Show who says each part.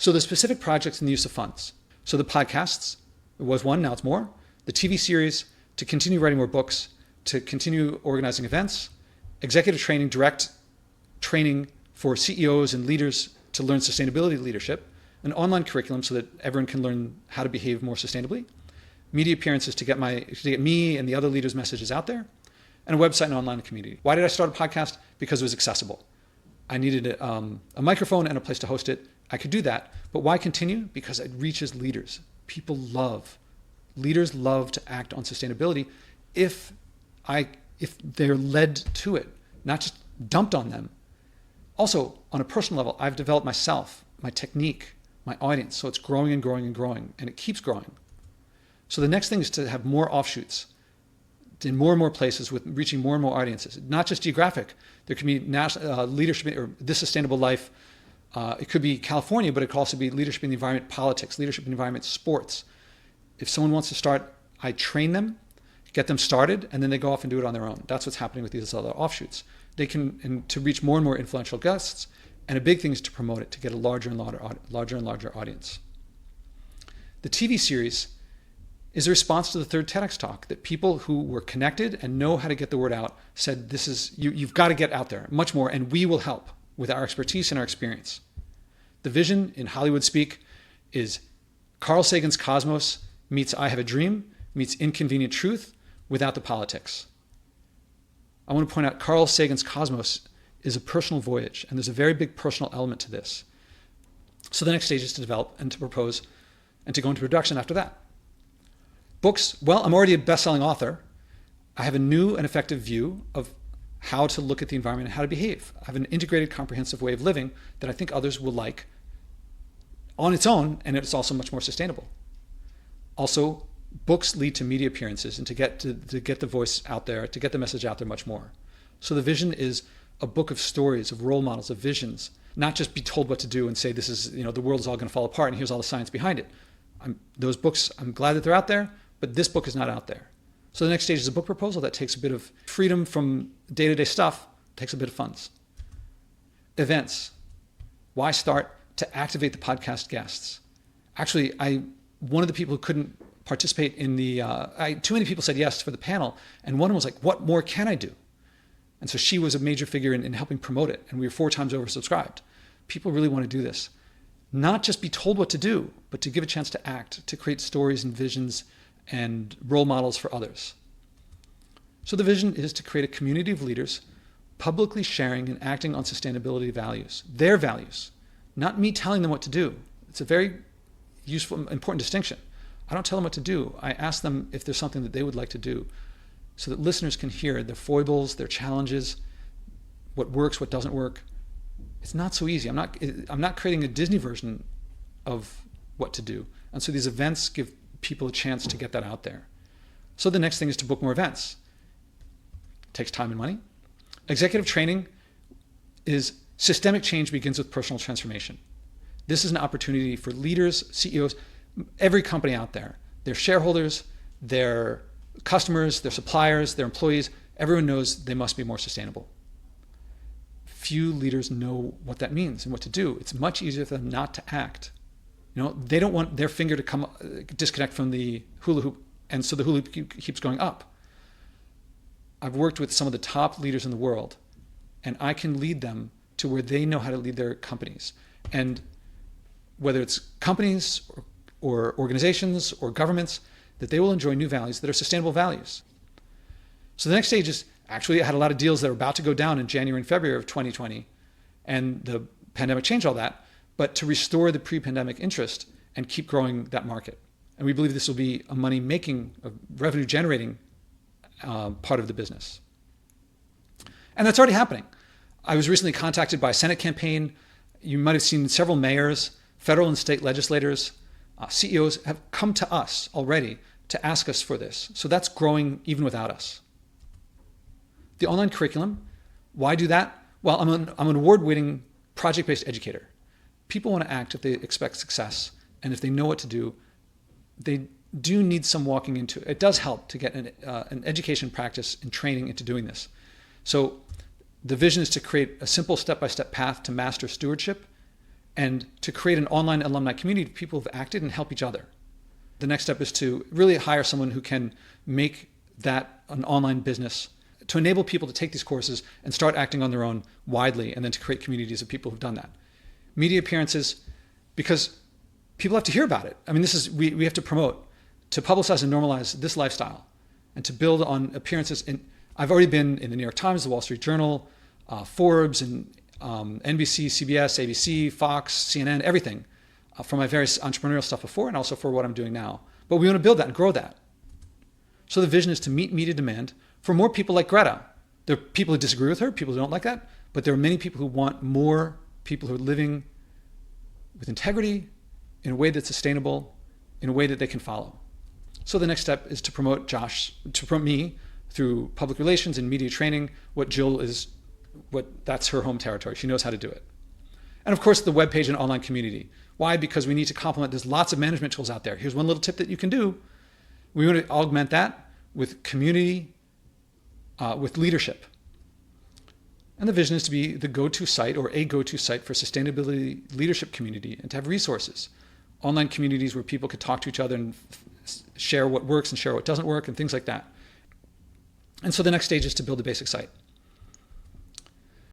Speaker 1: So the specific projects and the use of funds. So the podcasts, it was one, now it's more. The TV series, to continue writing more books, to continue organizing events, executive training, direct training for CEOs and leaders to learn sustainability leadership, an online curriculum so that everyone can learn how to behave more sustainably, media appearances to get me and the other leaders' messages out there, and a website and online community. Why did I start a podcast? Because it was accessible. I needed a microphone and a place to host it. I could do that, but why continue? Because it reaches leaders. Leaders love to act on sustainability if they're led to it, not just dumped on them. Also, on a personal level, I've developed myself, my technique, my audience, so it's growing and growing and growing, and it keeps growing. So the next thing is to have more offshoots in more and more places with reaching more and more audiences, not just geographic. There can be national leadership or This Sustainable Life. It could be California, but it could also be leadership in the environment, politics, leadership in the environment, sports. If someone wants to start, I train them, get them started, and then they go off and do it on their own. That's what's happening with these other offshoots. They can, and to reach more and more influential guests, and a big thing is to promote it, to get a larger and larger audience. The TV series is a response to the third TEDx talk that people who were connected and know how to get the word out said, this is, you've got to get out there much more, and we will help with our expertise and our experience. The vision in Hollywood speak is Carl Sagan's Cosmos meets I Have a Dream, meets Inconvenient Truth without the politics. I want to point out Carl Sagan's Cosmos is a personal voyage, and there's a very big personal element to this. So the next stage is to develop and to propose and to go into production after that. Books, well, I'm already a best-selling author. I have a new and effective view of how to look at the environment and how to behave. I have an integrated, comprehensive way of living that I think others will like on its own, and it's also much more sustainable. Also, books lead to media appearances and to get the voice out there, to get the message out there much more. So the vision is a book of stories, of role models, of visions, not just be told what to do and say this is, the world is all going to fall apart and here's all the science behind it. Those books, I'm glad that they're out there, but this book is not out there. So the next stage is a book proposal that takes a bit of freedom from day-to-day stuff, takes a bit of funds. Events. Why start? To activate the podcast guests. Actually, one of the people who couldn't participate in too many people said yes for the panel, and one was like, what more can I do? And so she was a major figure in helping promote it, and we were 4 times oversubscribed. People really want to do this. Not just be told what to do, but to give a chance to act, to create stories and visions and role models for others. So the vision is to create a community of leaders publicly sharing and acting on sustainability values, their values, not me telling them what to do. It's a very useful, important distinction. I don't tell them what to do. I ask them if there's something that they would like to do so that listeners can hear their foibles, their challenges, what works, what doesn't work. It's not so easy. I'm not creating a Disney version of what to do. And so these events give people a chance to get that out there. So the next thing is to book more events. It takes time and money. Executive training is systemic change begins with personal transformation. This is an opportunity for leaders, CEOs, every company out there, their shareholders, their customers, their suppliers, their employees, everyone knows they must be more sustainable. Few leaders know what that means and what to do. It's much easier for them not to act. They don't want their finger to disconnect from the hula hoop, and so the hula hoop keeps going up. I've worked with some of the top leaders in the world, and I can lead them to where they know how to lead their companies. And whether it's companies or organizations or governments, that they will enjoy new values that are sustainable values. So the next stage is, actually I had a lot of deals that were about to go down in January and February of 2020, and the pandemic changed all that, but to restore the pre-pandemic interest and keep growing that market. And we believe this will be a money-making, a revenue-generating part of the business. And that's already happening. I was recently contacted by a Senate campaign. You might have seen several mayors, federal and state legislators, CEOs have come to us already to ask us for this. So that's growing even without us. The online curriculum, why do that? Well, I'm an award-winning project-based educator. People want to act if they expect success, and if they know what to do. They do need some walking into. It does help to get an education practice and training into doing this. So the vision is to create a simple step-by-step path to master stewardship and to create an online alumni community of people who've acted and help each other. The next step is to really hire someone who can make that an online business, to enable people to take these courses and start acting on their own widely, and then to create communities of people who've done that. Media appearances, because people have to hear about it. I mean, we have to promote, to publicize and normalize this lifestyle, and to build on appearances. I've already been in the New York Times, the Wall Street Journal, Forbes, and NBC, CBS, ABC, Fox, CNN, everything, for my various entrepreneurial stuff before, and also for what I'm doing now. But we want to build that and grow that. So the vision is to meet media demand for more people like Greta. There are people who disagree with her, people who don't like that, but there are many people who want more people who are living with integrity, in a way that's sustainable, in a way that they can follow. So the next step is to promote me through public relations and media training, that's her home territory. She knows how to do it. And of course, the webpage and online community. Why? Because we need to complement, there's lots of management tools out there. Here's one little tip that you can do. We want to augment that with community, with leadership. And the vision is to be the go-to site, or a go-to site, for sustainability leadership community, and to have resources, online communities where people could talk to each other and share what works and share what doesn't work and things like that. And so the next stage is to build a basic site.